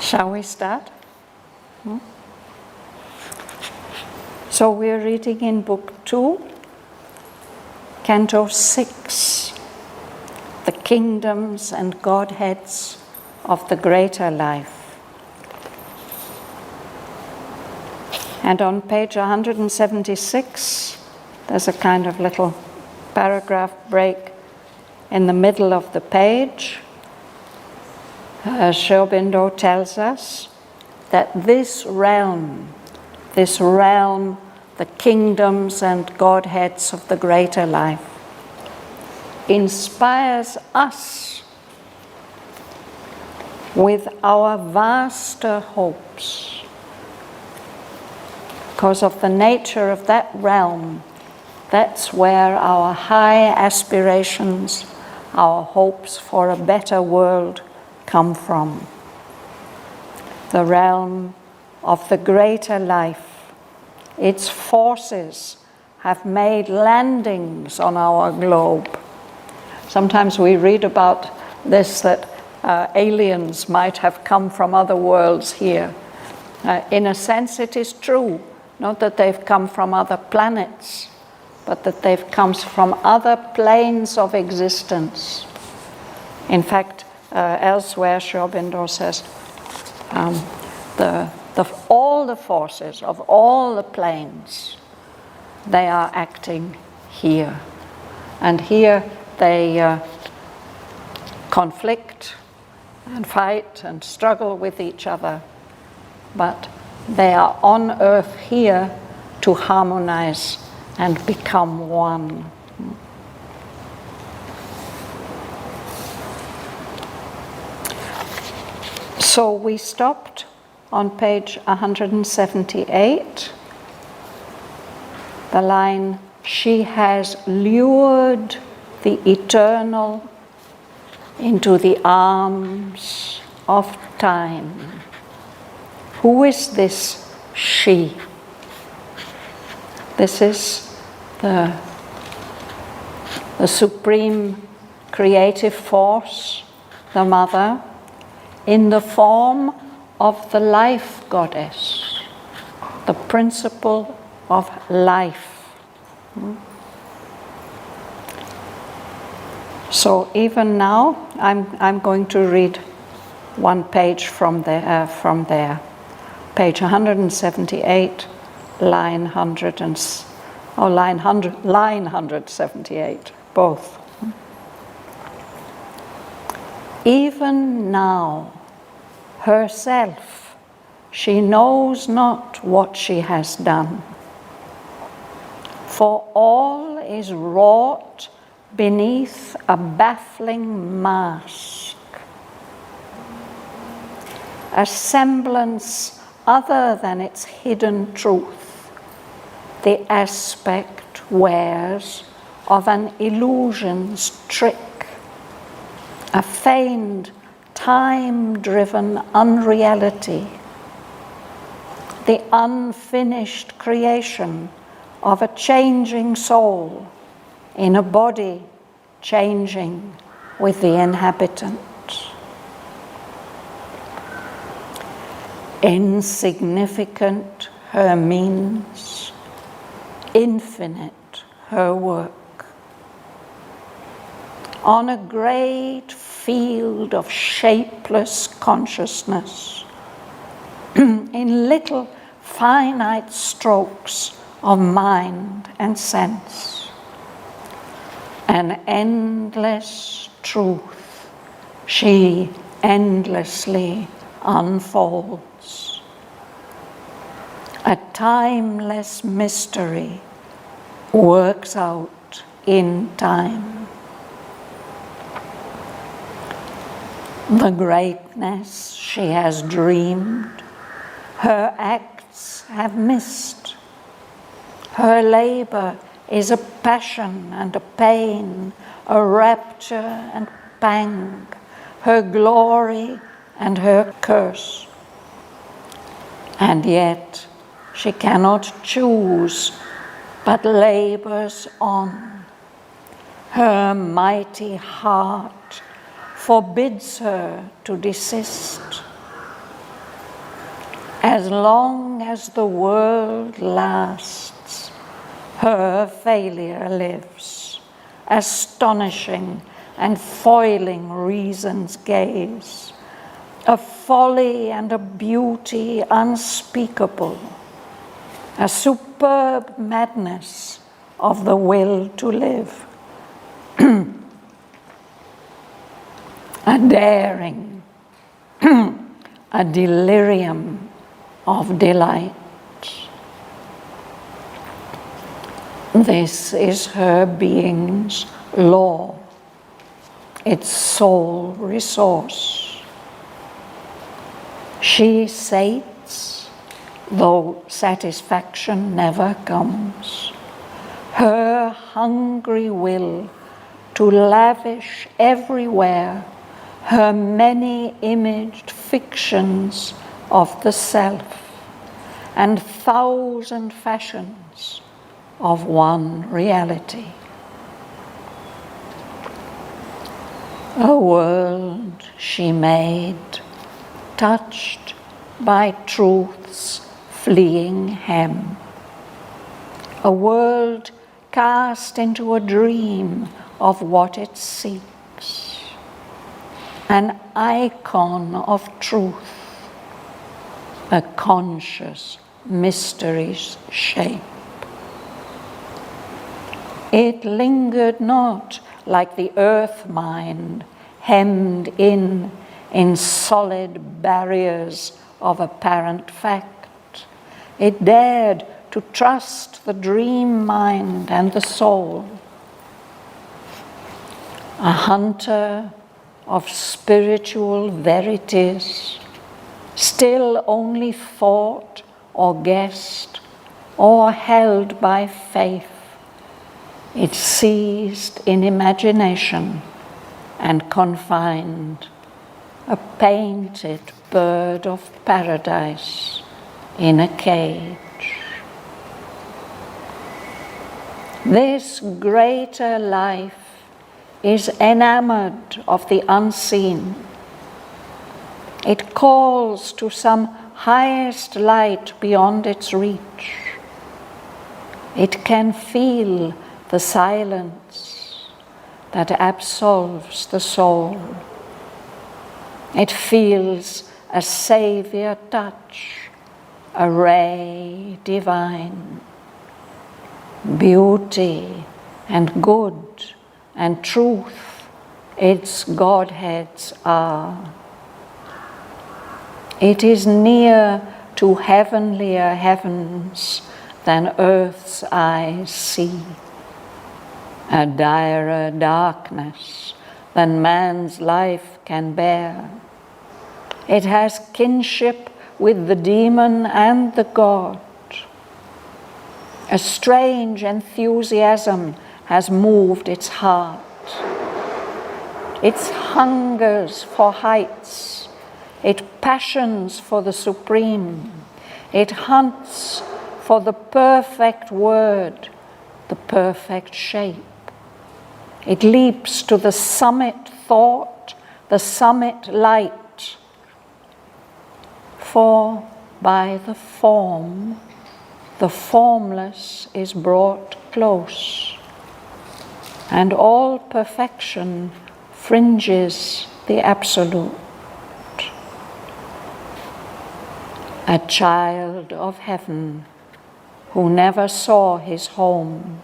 Shall we start? So we're reading in Book 2, Canto 6, the kingdoms and godheads of the greater life. And on page 176, there's a kind of little paragraph break in the middle of the page. Sri Aurobindo tells us that this realm, the kingdoms and godheads of the greater life, inspires us with our vaster hopes. Because of the nature of that realm, that's where our high aspirations, our hopes for a better world come from. The realm of the greater life. Its forces have made landings on our globe. Sometimes we read about this, that aliens might have come from other worlds here. In a sense, it is true. Not that they've come from other planets, but that they've come from other planes of existence. In fact, elsewhere, Sri Aurobindo says, all the forces of all the planes, they are acting here. And here they conflict and fight and struggle with each other, but they are on earth here to harmonize and become one. So we stopped on page 178, the line, "She has lured the eternal into the arms of time." Who is this she? This is the supreme creative force, the mother, in the form of the life goddess, the principle of life. So even now, I'm going to read one page from there. Page 178, line 178, both. Even now, herself, she knows not what she has done. For all is wrought beneath a baffling mask, a semblance other than its hidden truth, the aspect wears of an illusion's trick, a feigned, time-driven unreality, the unfinished creation of a changing soul in a body changing with the inhabitant. Insignificant her means, infinite her work. On a great field of shapeless consciousness, in little finite strokes of mind and sense, an endless truth she endlessly unfolds. A timeless mystery works out in time. The greatness she has dreamed, her acts have missed. Her labor is a passion and a pain, a rapture and pang, her glory and her curse. And yet she cannot choose, but labors on. Her mighty heart forbids her to desist. As long as the world lasts, her failure lives, astonishing and foiling reason's gaze, a folly and a beauty unspeakable, a superb madness of the will to live, a daring, a delirium of delight. This is her being's law, its sole resource. She sates, though satisfaction never comes, her hungry will to lavish everywhere her many-imaged fictions of the self and thousand fashions of one reality. A world she made, touched by truth's fleeing hem. A world cast into a dream of what it seeks. An icon of truth, a conscious mystery's shape. It lingered not like the earth mind, hemmed in solid barriers of apparent fact. It dared to trust the dream mind and the soul. A hunter of spiritual verities, still only thought or guessed or held by faith, it seized in imagination and confined a painted bird of paradise in a cage. This greater life is enamored of the unseen. It calls to some highest light beyond its reach. It can feel the silence that absolves the soul. It feels a savior touch, a ray divine. Beauty and good and truth its Godheads are. It is near to heavenlier heavens than earth's eyes see, a direr darkness than man's life can bear. It has kinship with the demon and the God. A strange enthusiasm has moved its heart. It hungers for heights. It passions for the supreme. It hunts for the perfect word, the perfect shape. It leaps to the summit thought, the summit light. For by the form, the formless is brought close, and all perfection fringes the absolute. A child of heaven who never saw his home,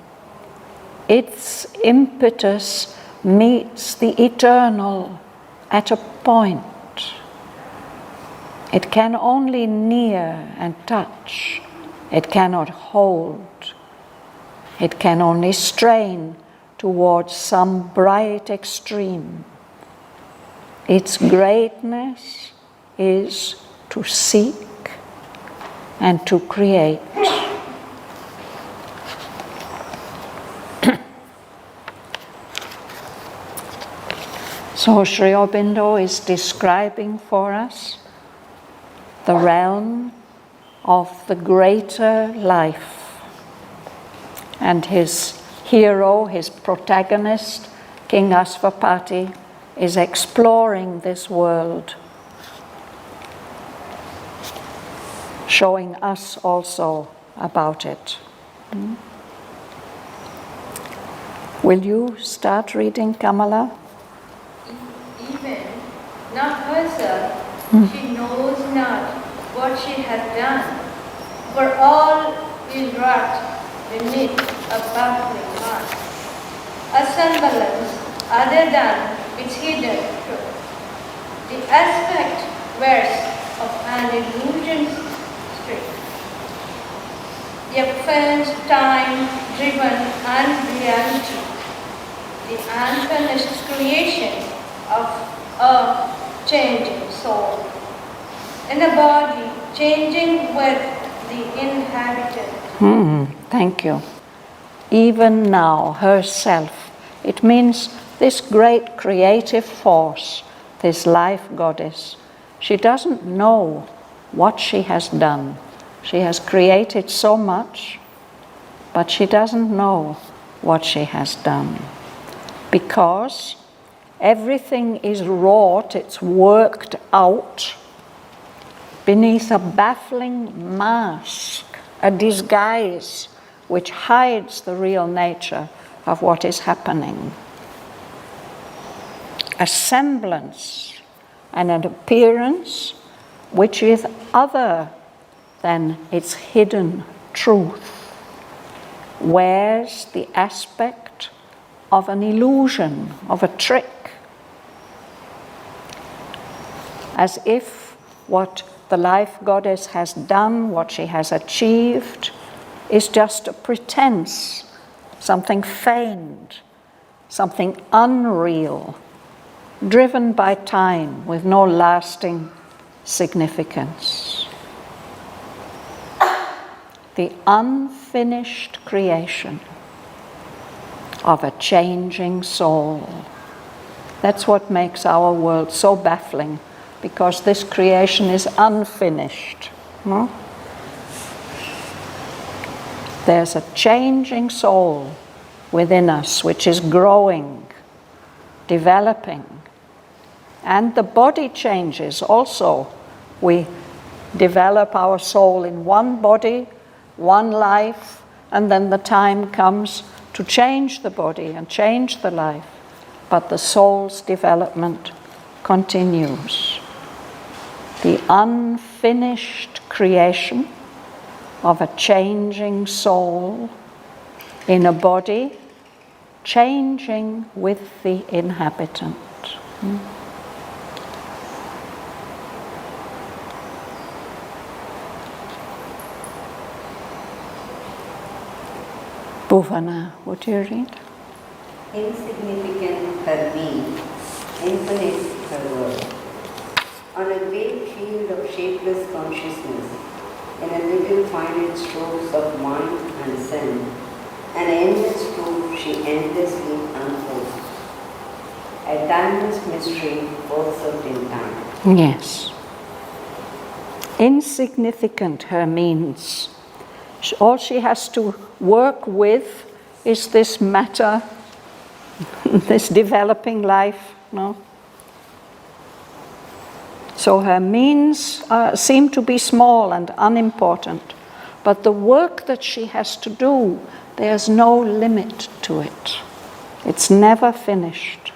its impetus meets the eternal at a point. It can only near and touch. It cannot hold. It can only strain towards some bright extreme. Its greatness is to seek and to create. So Sri Aurobindo is describing for us the realm of the greater life. And his hero, his protagonist, King Ashvapati, is exploring this world. showing us also about it. Will you start reading, Kamala? Even not herself, she knows not what she has done, for all is wrought beneath a baffling mask, a semblance other than its hidden truth. The aspect wears of an illusion's strip, a false time-driven unreality, the unfinished creation of a changing soul, in a body changing with the inhabitant. Thank you. Even now, herself. It means this great creative force, this life goddess. She doesn't know what she has done. She has created so much, but she doesn't know what she has done. Because everything is wrought, it's worked out beneath a baffling mask, a disguise which hides the real nature of what is happening. A semblance and an appearance which is other than its hidden truth, wears the aspect of an illusion, of a trick, as if what the life goddess has done, what she has achieved, is just a pretense, something feigned, something unreal, driven by time with no lasting significance. The unfinished creation of a changing soul. That's what makes our world so baffling, because this creation is unfinished. There's a changing soul within us which is growing, developing, and the body changes also. We develop our soul in one body, one life, and then the time comes to change the body and change the life, but the soul's development continues. The unfinished creation of a changing soul in a body changing with the inhabitant. Bhuvana, would you read? Insignificant her being, infinite her world. On a great field of shapeless consciousness, in a little finite strokes of mind and sin, an endless truth she endlessly unfolds. A timeless mystery forsook in time. Yes. Insignificant her means. All she has to work with is this matter, this developing life, no? So her means seem to be small and unimportant, but the work that she has to do, there's no limit to it. It's never finished.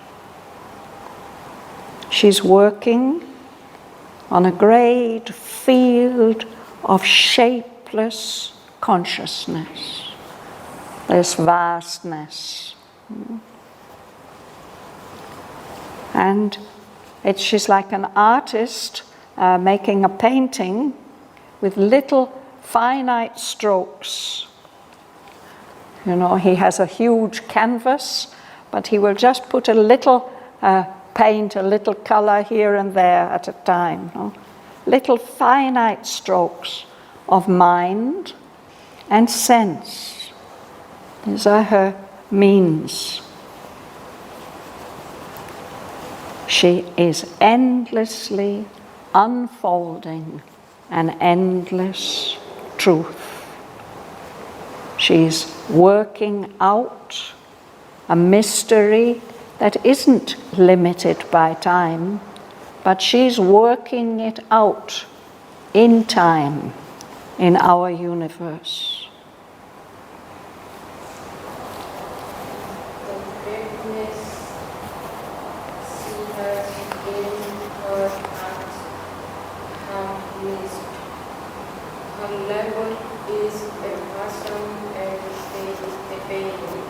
She's working on a great field of shapeless consciousness. There's vastness. And she's like an artist making a painting with little finite strokes. You know, he has a huge canvas, but he will just put a little paint, a little color here and there at a time. No? Little finite strokes of mind and sense. These are her means. She is endlessly unfolding an endless truth. She's working out a mystery that isn't limited by time, but she's working it out in time in our universe. The greatness she has in her hands have missed. Her level is a awesome and fading.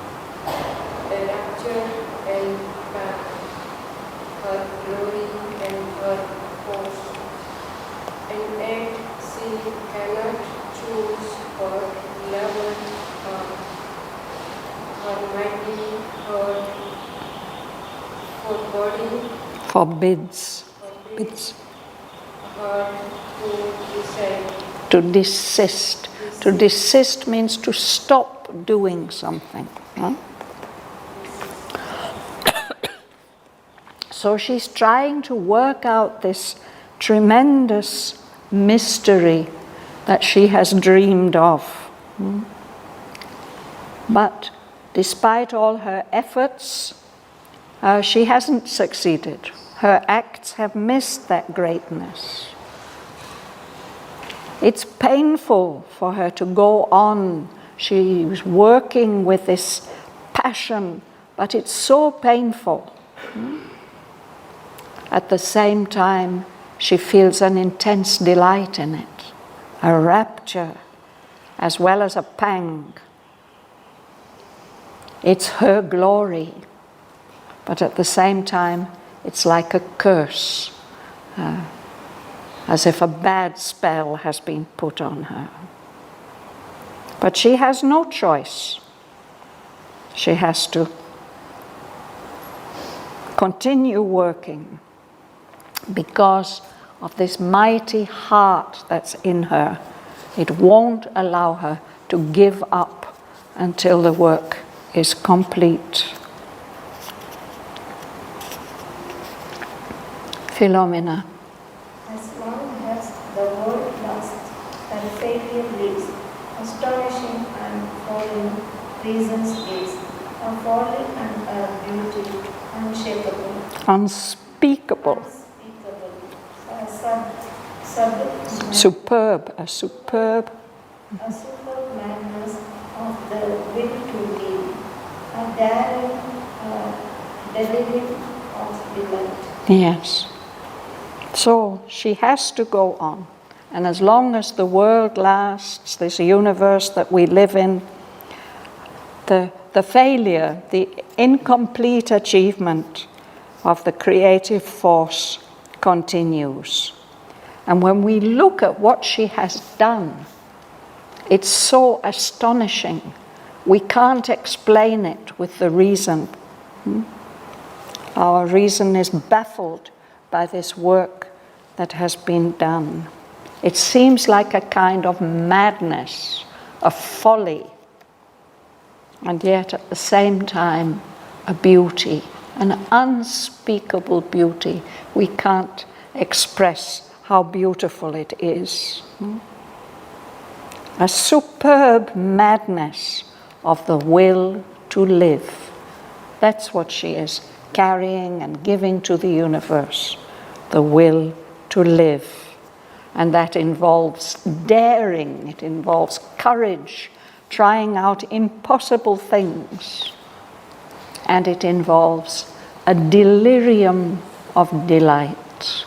The rapture and fact, her glory and her force. And yet she cannot choose her level path. Her mighty heart, her body Forbids. her to decide. To desist. To desist means to stop doing something. Huh? So she's trying to work out this tremendous mystery that she has dreamed of. But despite all her efforts, she hasn't succeeded. Her acts have missed that greatness. It's painful for her to go on. She's working with this passion, but it's so painful. At the same time, she feels an intense delight in it, a rapture, as well as a pang. It's her glory, but at the same time, it's like a curse, as if a bad spell has been put on her. But she has no choice. She has to continue working because of this mighty heart that's in her. It won't allow her to give up until the work is complete. Philomena. As long as the world lasts and failure lives, astonishing and falling reasons is, a folly and a beauty unshakable, Unspeakable. Superb. A superb madness of the will to live, a daring delirium of delight. Yes. So she has to go on. And as long as the world lasts, this universe that we live in, the failure, the incomplete achievement of the creative force continues. And when we look at what she has done, it's so astonishing. We can't explain it with the reason. Our reason is baffled by this work that has been done. It seems like a kind of madness, a folly, and yet at the same time a beauty, an unspeakable beauty. We can't express how beautiful it is. A superb madness of the will to live. That's what she is carrying and giving to the universe, the will to live. And that involves daring, it involves courage, trying out impossible things. And it involves a delirium of delight.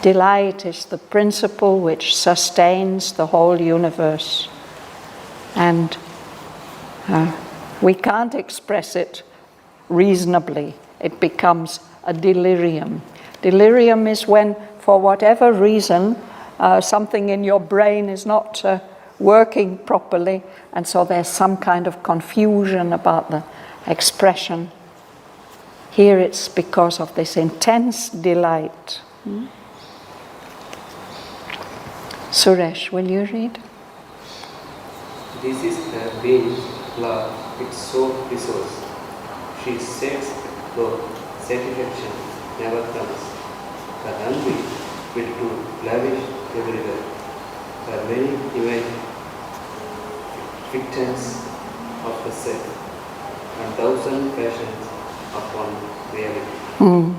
Delight is the principle which sustains the whole universe. And we can't express it reasonably. It becomes a delirium. Delirium is when, for whatever reason, something in your brain is not working properly, and so there's some kind of confusion about the expression. Here it's because of this intense delight. Suresh, will you read? This is the being's love, its sole resource. She sets though satisfaction never comes. The hungry will do lavish everywhere. There are many victims of the self and thousand passions upon reality.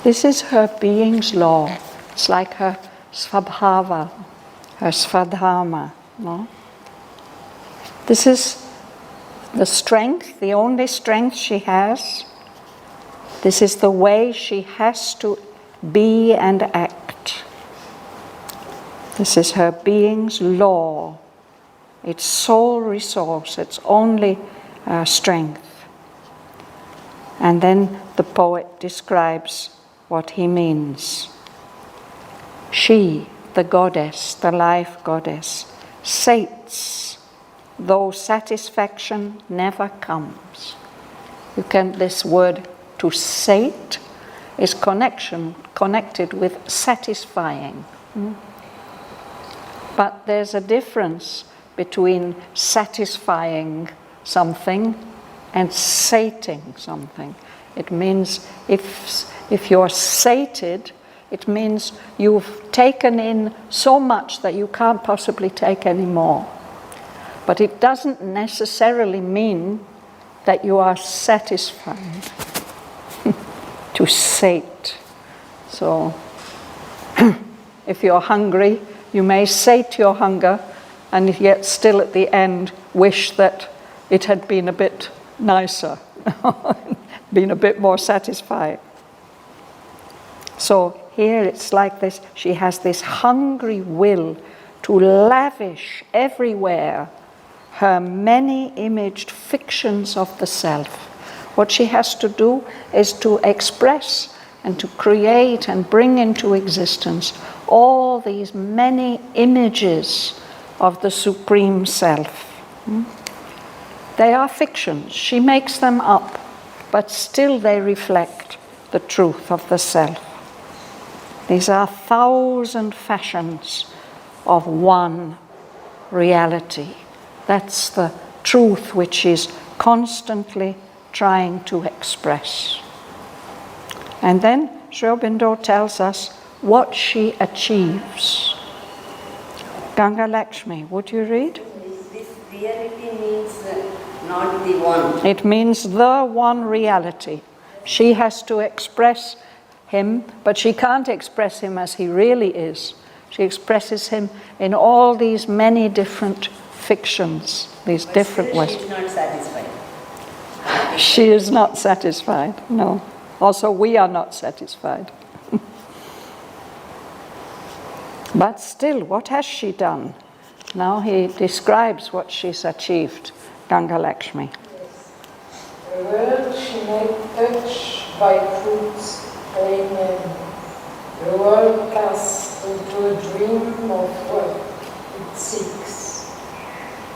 This is her being's law. It's like her svabhava, her svadharma. No? This is the strength, the only strength she has. This is the way she has to be and act. This is her being's law, its sole resource, its only strength. And then the poet describes what he means. She, the goddess, the life goddess, sates, though satisfaction never comes. This word to sate is connected with satisfying. But there's a difference between satisfying something and sating something. It means if you're sated, it means you've taken in so much that you can't possibly take any more. But it doesn't necessarily mean that you are satisfied. To sate. So, if you're hungry, you may sate your hunger and yet still at the end wish that it had been a bit nicer, been a bit more satisfying. So here it's like this, she has this hungry will to lavish everywhere her many-imaged fictions of the self. What she has to do is to express and to create and bring into existence all these many images of the Supreme Self. They are fictions. She makes them up, but still they reflect the truth of the Self. These are 1,000 fashions of one reality. That's the truth which is constantly trying to express. And then Sri Aurobindo tells us what she achieves. Ganga Lakshmi, would you read? This reality means not the one. It means the one reality. She has to express him, but she can't express him as he really is. She expresses him in all these many different fictions, these But different still ways. she is not satisfied. She is not satisfied, no. Also, we are not satisfied. But still, what has she done? Now he describes what she's achieved, Ganga Lakshmi. The world she made touch by fruits plain and the world cast into a dream of what it seeks,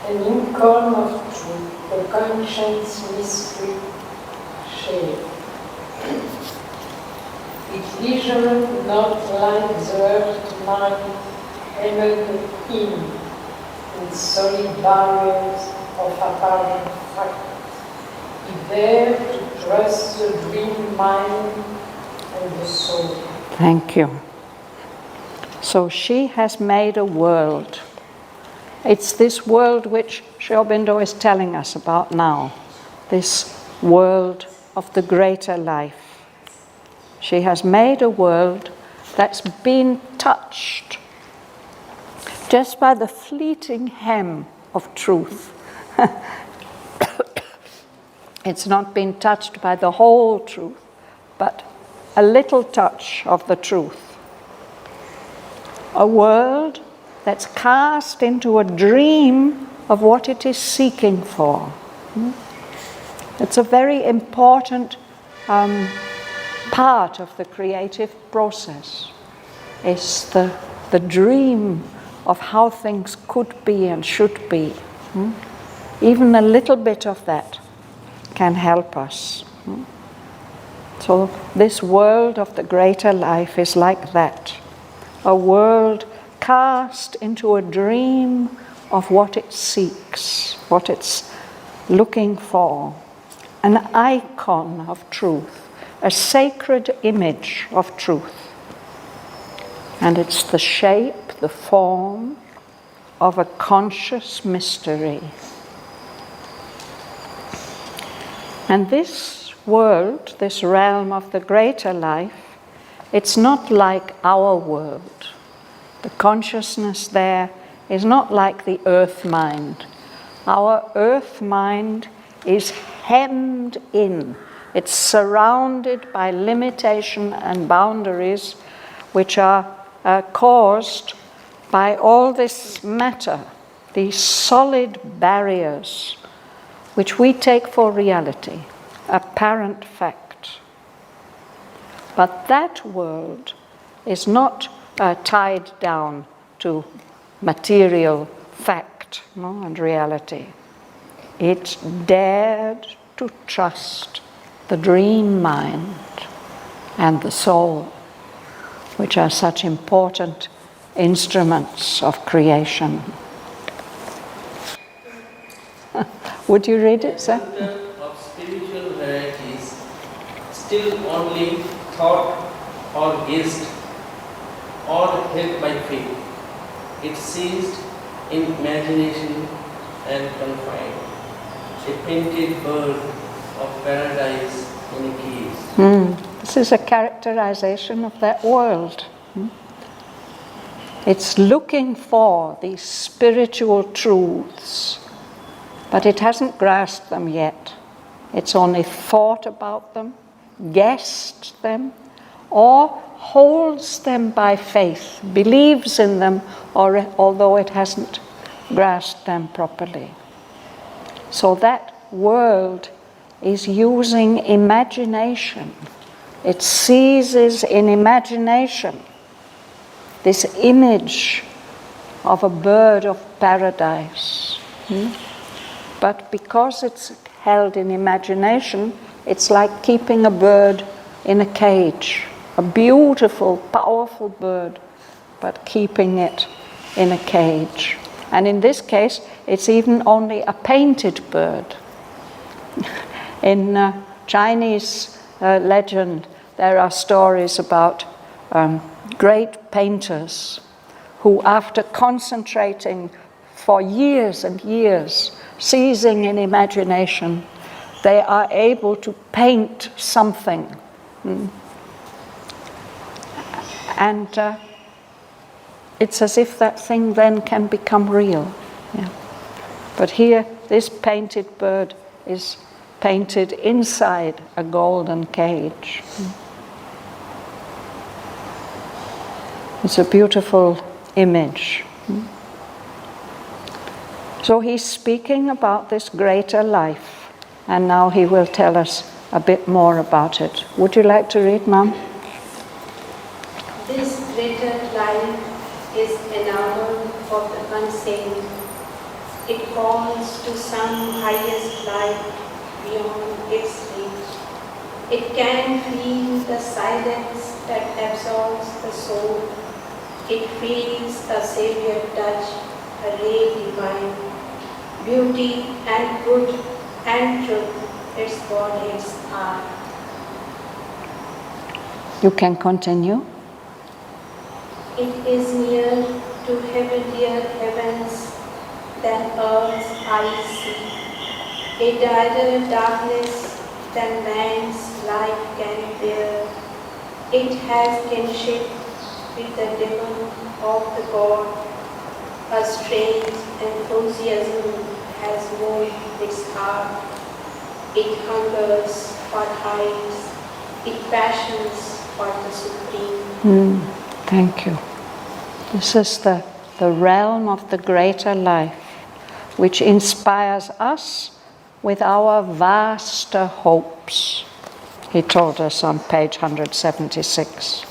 an incarn of truth, the conscience mystery shade. Its vision not like the earth mind hemmed in solid barriers of apparent fact. It dare to trust the dream mind and the soul. Thank you. So she has made a world. It's this world which Sri Aurobindo is telling us about now, this world of the greater life. She has made a world that's been touched just by the fleeting hem of truth. It's not been touched by the whole truth, but a little touch of the truth. A world that's cast into a dream of what it is seeking for. It's a very important part of the creative process. It's the dream of how things could be and should be. Even a little bit of that can help us. So this world of the greater life is like that. A world cast into a dream of what it seeks, what it's looking for. An icon of truth, a sacred image of truth. And it's the shape, the form of a conscious mystery. And this world, this realm of the greater life, it's not like our world. The consciousness there is not like the earth mind. Our earth mind is hemmed in. It's surrounded by limitation and boundaries which are caused by all this matter, these solid barriers which we take for reality, apparent fact. But that world is not tied down to material fact and reality. It dared to trust the dream mind and the soul, which are such important instruments of creation. Would you read it, sir? The center of spiritual varieties still only thought or guessed or held by faith. It ceased in imagination and confined. A painted bird of paradise in a cage. This is a characterization of that world. It's looking for these spiritual truths, but it hasn't grasped them yet. It's only thought about them, guessed them, or holds them by faith, believes in them, although it hasn't grasped them properly. So that world is using imagination. It seizes in imagination this image of a bird of paradise. But because it's held in imagination, it's like keeping a bird in a cage, a beautiful, powerful bird, but keeping it in a cage. And in this case, it's even only a painted bird. In Chinese legend, there are stories about great painters who, after concentrating for years and years, seizing in imagination, they are able to paint something. And it's as if that thing then can become real. Yeah. But here, this painted bird is painted inside a golden cage. It's a beautiful image. So he's speaking about this greater life, and now he will tell us a bit more about it. Would you like to read, Ma'am? This greater life is enamored of the unseen. It calls to some highest life beyond its reach. It can feel the silence that absorbs the soul. It feels the Savior touch, a ray divine. Beauty and good and truth, its bodies are. You can continue. It is near to heavenlier heavens than earth's eye see, a direr darkness than man's life can bear. It has kinship with the demon of the God. A strange enthusiasm has moved its heart. It hungers for heights, it passions for the supreme. Thank you. This is the realm of the greater life, which inspires us with our vaster hopes. He told us on page 176.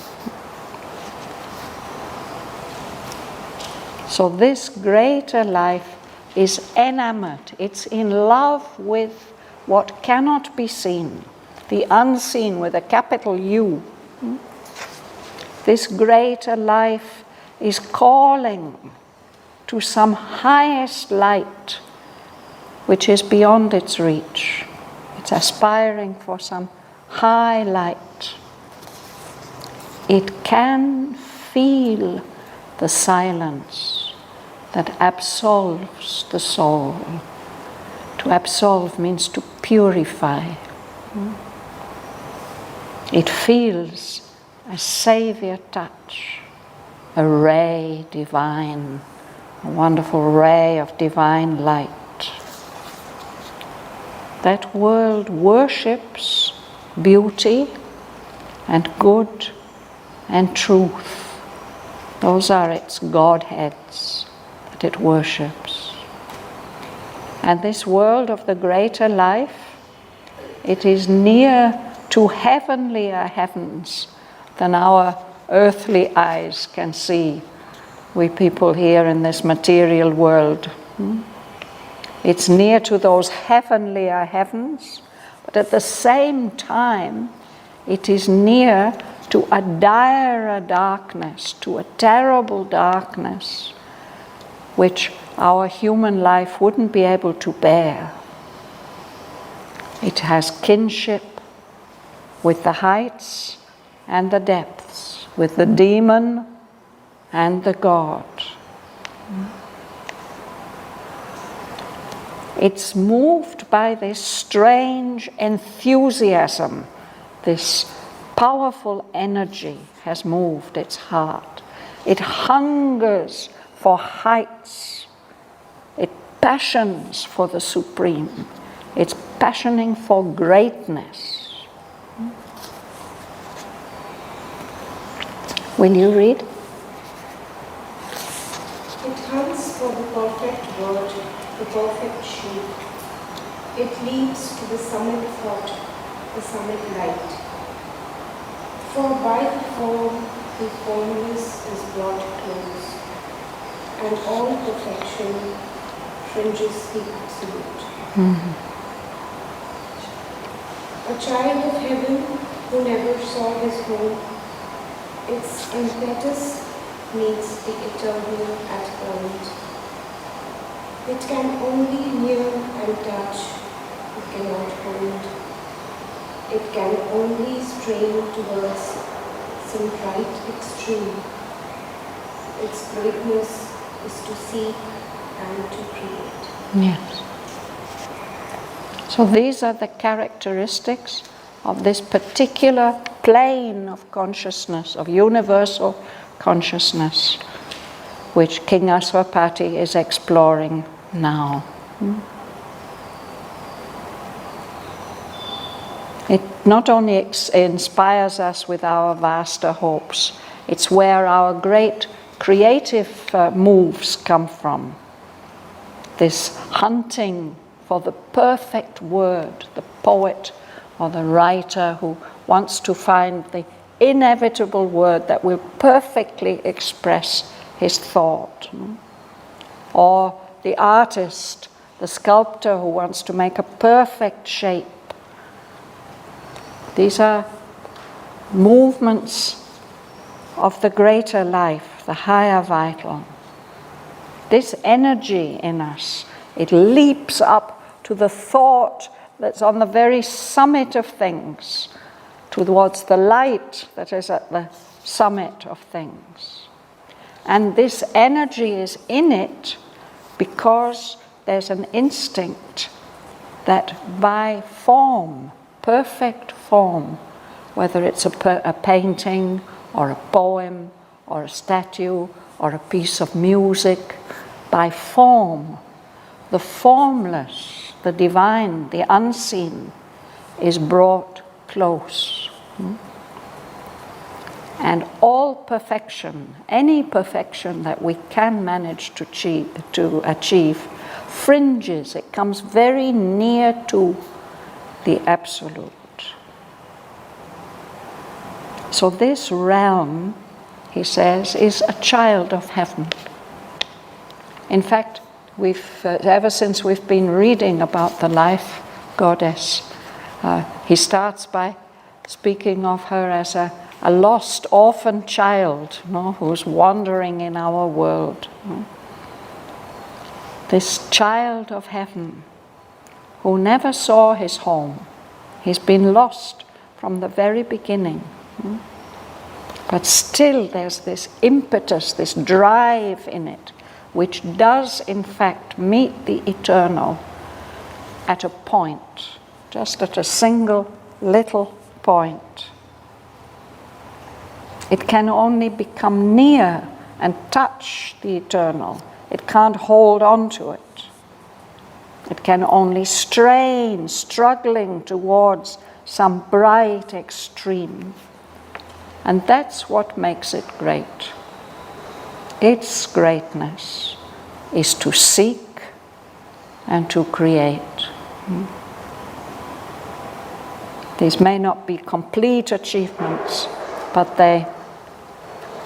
So this greater life is enamored, it's in love with what cannot be seen, the unseen with a capital U. This greater life is calling to some highest light which is beyond its reach. It's aspiring for some high light. It can feel the silence that absolves the soul. To absolve means to purify. It feels a Savior touch. a ray divine, a wonderful ray of divine light. That world worships beauty and good and truth. Those are its Godheads that it worships. And this world of the greater life, it is near to heavenlier heavens than our earthly eyes can see, we people here in this material world. It's near to those heavenlier heavens, but at the same time, it is near to a direr darkness, to a terrible darkness, which our human life wouldn't be able to bear. It has kinship with the heights and the depths, with the demon and the God. It's moved by this strange enthusiasm, this powerful energy has moved its heart. It hungers for heights. It passions for the supreme. It's passioning for greatness. Will you read? It hunts for the perfect word, the perfect sheep. It leads to the summit thought, the summit light. For by the form, the formless is brought close, and all perfection fringes the absolute. A child of heaven who never saw his home, its impetus meets the eternal at point. It can only near and touch, it cannot hold. It can only strain towards some bright extreme. Its greatness is to seek and to create. Yes. So these are the characteristics of this particular plane of consciousness, of universal consciousness, which 𝒕𝒊𝒎𝒆 is exploring now. It not only inspires us with our vaster hopes, it's where our great creative moves come from. This hunting for the perfect word, the poet or the writer who wants to find the inevitable word that will perfectly express his thought. Or the artist, the sculptor who wants to make a perfect shape. These are movements of the greater life, the higher vital. This energy in us, it leaps up to the thought that's on the very summit of things, towards the light that is at the summit of things. And this energy is in it because there's an instinct that by form, perfect form, whether it's a painting or a poem or a statue or a piece of music, by form, the formless, the divine, the unseen is brought close. And all perfection, any perfection that we can manage to achieve, fringes, it comes very near to the absolute. So this realm, he says, is a child of heaven. In fact, ever since we've been reading about the life goddess, he starts by speaking of her as a lost orphan child, who's wandering in our world. This child of heaven who never saw his home. He's been lost from the very beginning. But still there's this impetus, this drive in it, which does in fact meet the eternal at a point, just at a single little point. It can only become near and touch the eternal. It can't hold on to it. It can only strain, struggling towards some bright extreme. And that's what makes it great. Its greatness is to seek and to create. These may not be complete achievements, but they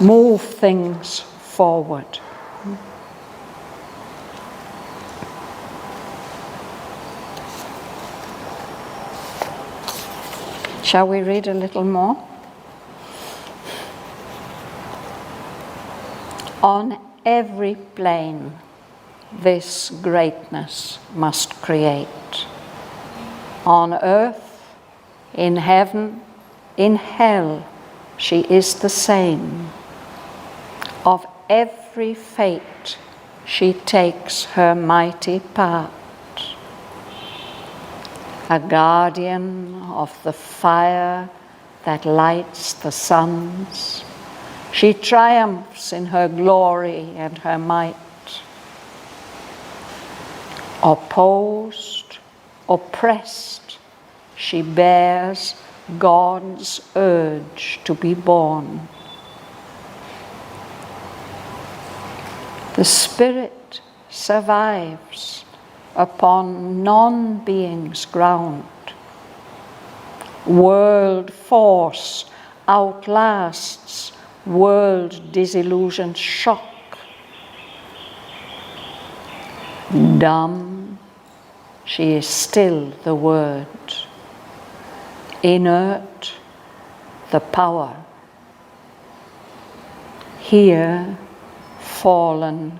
move things forward. Shall we read a little more? On every plane, this greatness must create. On earth, in heaven, in hell, she is the same. Of every fate, she takes her mighty part. A guardian of the fire that lights the suns, she triumphs in her glory and her might. Opposed, oppressed, she bears God's urge to be born. The spirit survives upon non-being's ground. World force outlasts world disillusioned shock. Dumb, she is still the word. Inert, the power. Here, fallen,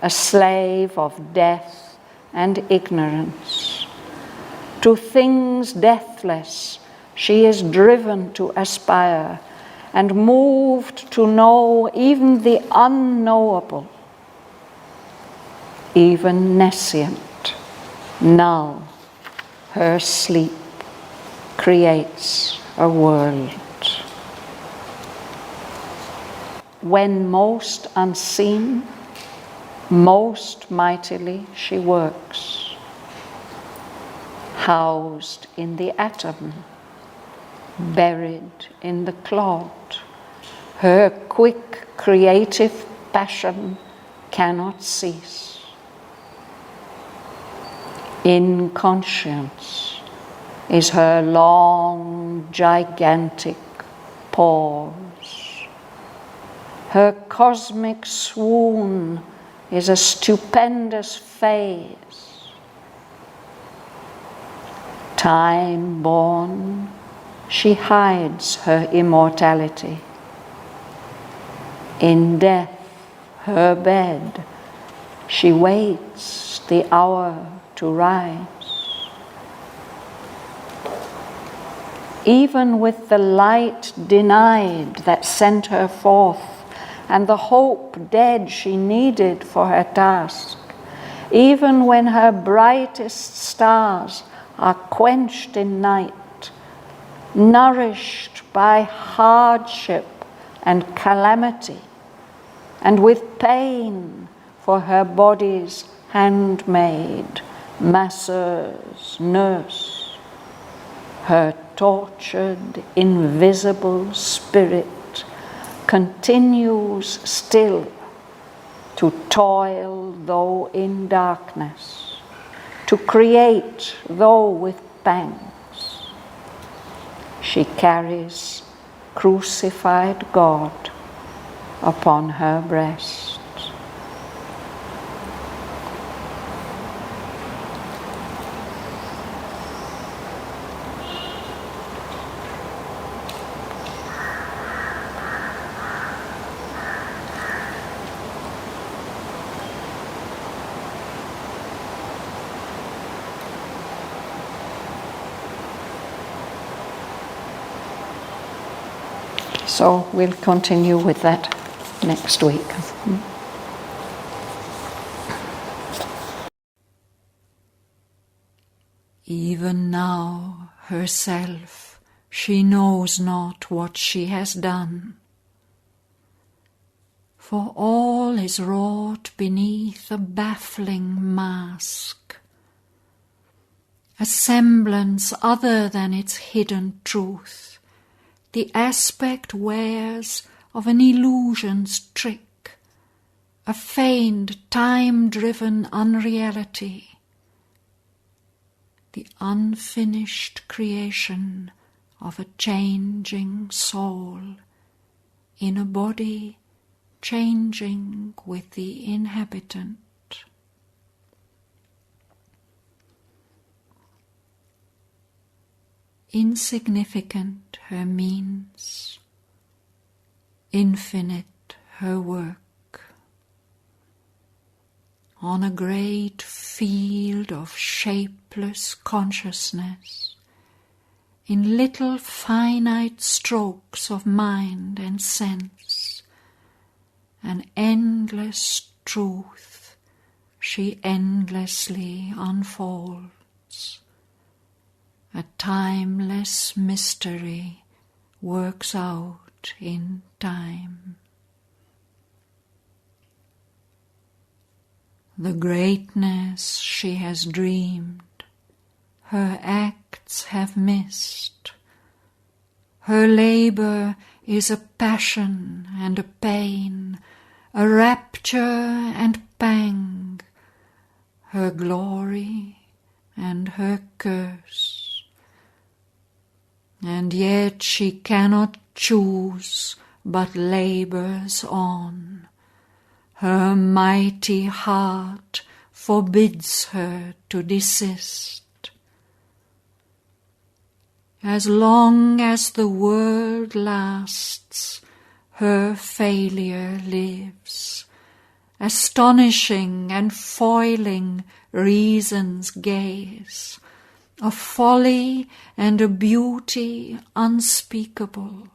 a slave of death and ignorance. To things deathless, she is driven to aspire and moved to know even the unknowable. Even nescient, null, her sleep creates a world. When most unseen, most mightily she works. Housed in the atom, buried in the clod, her quick creative passion cannot cease. Inconscience is her long, gigantic pause. Her cosmic swoon is a stupendous phase. Time-born, she hides her immortality. In death, her bed, she waits the hour to rise. Even with the light denied that sent her forth, and the hope dead she needed for her task, even when her brightest stars are quenched in night, nourished by hardship and calamity, and with pain for her body's handmaid, masseuse, nurse, her tortured, invisible spirit continues still to toil though in darkness, to create though with pangs. She carries crucified God upon her breast. So we'll continue with that next week. Even now, herself, she knows not what she has done. for all is wrought beneath a baffling mask, a semblance other than its hidden truth, the aspect wears of an illusion's trick, a feigned, time-driven unreality, the unfinished creation of a changing soul in a body changing with the inhabitant. Insignificant her means, infinite her work. On a great field of shapeless consciousness, in little finite strokes of mind and sense, an endless truth she endlessly unfolds. A timeless mystery works out in time. The greatness she has dreamed, her acts have missed. Her labor is a passion and a pain, a rapture and pang, her glory and her curse. And yet she cannot choose, but labors on. Her mighty heart forbids her to desist. As long as the world lasts, her failure lives, astonishing and foiling reason's gaze, a folly and a beauty unspeakable,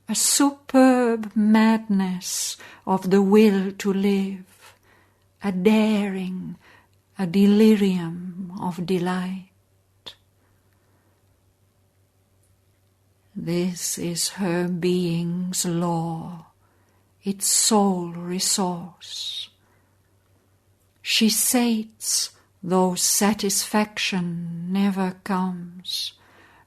a superb madness of the will to live, a daring, a delirium of delight. This is her being's law, its sole resource. She sates, though satisfaction never comes,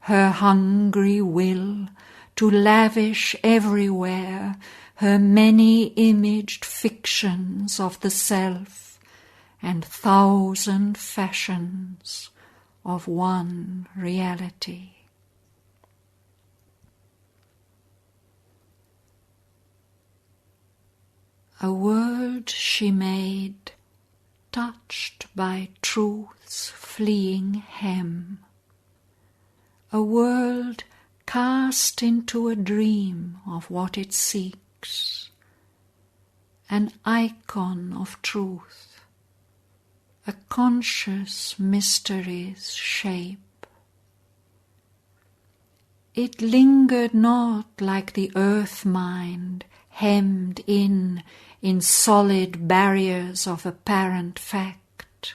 her hungry will to lavish everywhere her many-imaged fictions of the self and thousand fashions of one reality. A world she made, touched by truth's fleeing hem, a world cast into a dream of what it seeks, an icon of truth, a conscious mystery's shape. It lingered not like the earth-mind, hemmed in solid barriers of apparent fact.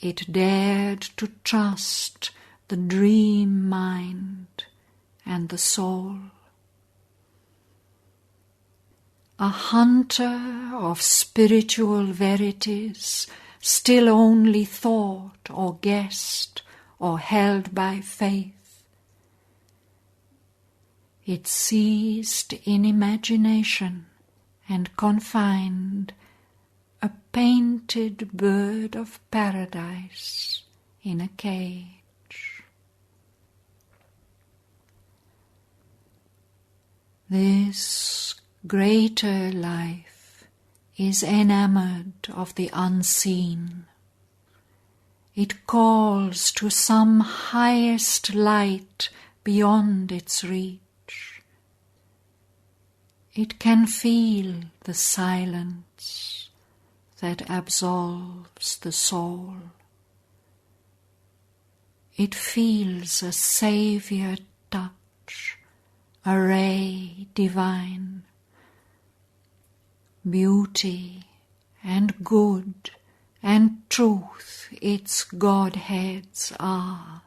It dared to trust the dream mind and the soul. A hunter of spiritual verities, still only thought or guessed or held by faith. It seized in imagination and confined a painted bird of paradise in a cage. This greater life is enamored of the unseen. It calls to some highest light beyond its reach. It can feel the silence that absolves the soul. It feels a saviour touch, a ray divine. Beauty and good and truth its Godheads are.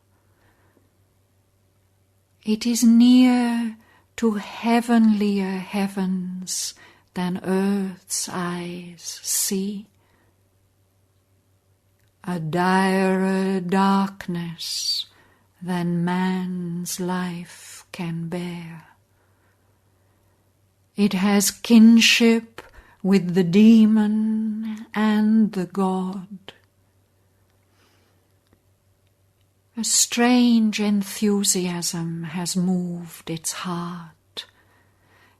It is near to heavenlier heavens than earth's eyes see, a direr darkness than man's life can bear. It has kinship with the demon and the god. A strange enthusiasm has moved its heart.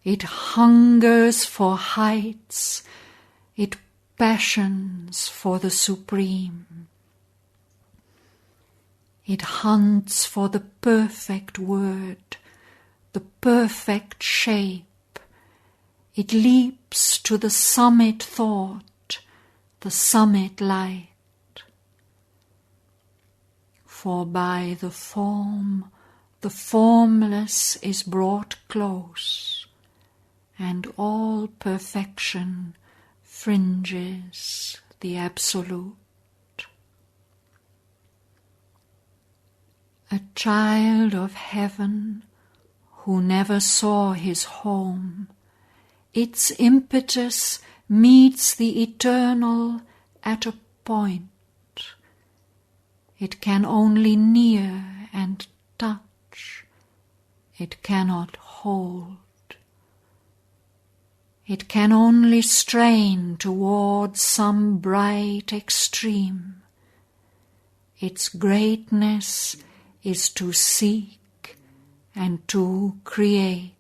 It hungers for heights, it passions for the supreme. It hunts for the perfect word, the perfect shape. It leaps to the summit thought, the summit light. For by the form, the formless is brought close, and all perfection fringes the absolute. A child of heaven who never saw his home, its impetus meets the eternal at a point. It can only near and touch. It cannot hold. It can only strain towards some bright extreme. Its greatness is to seek and to create.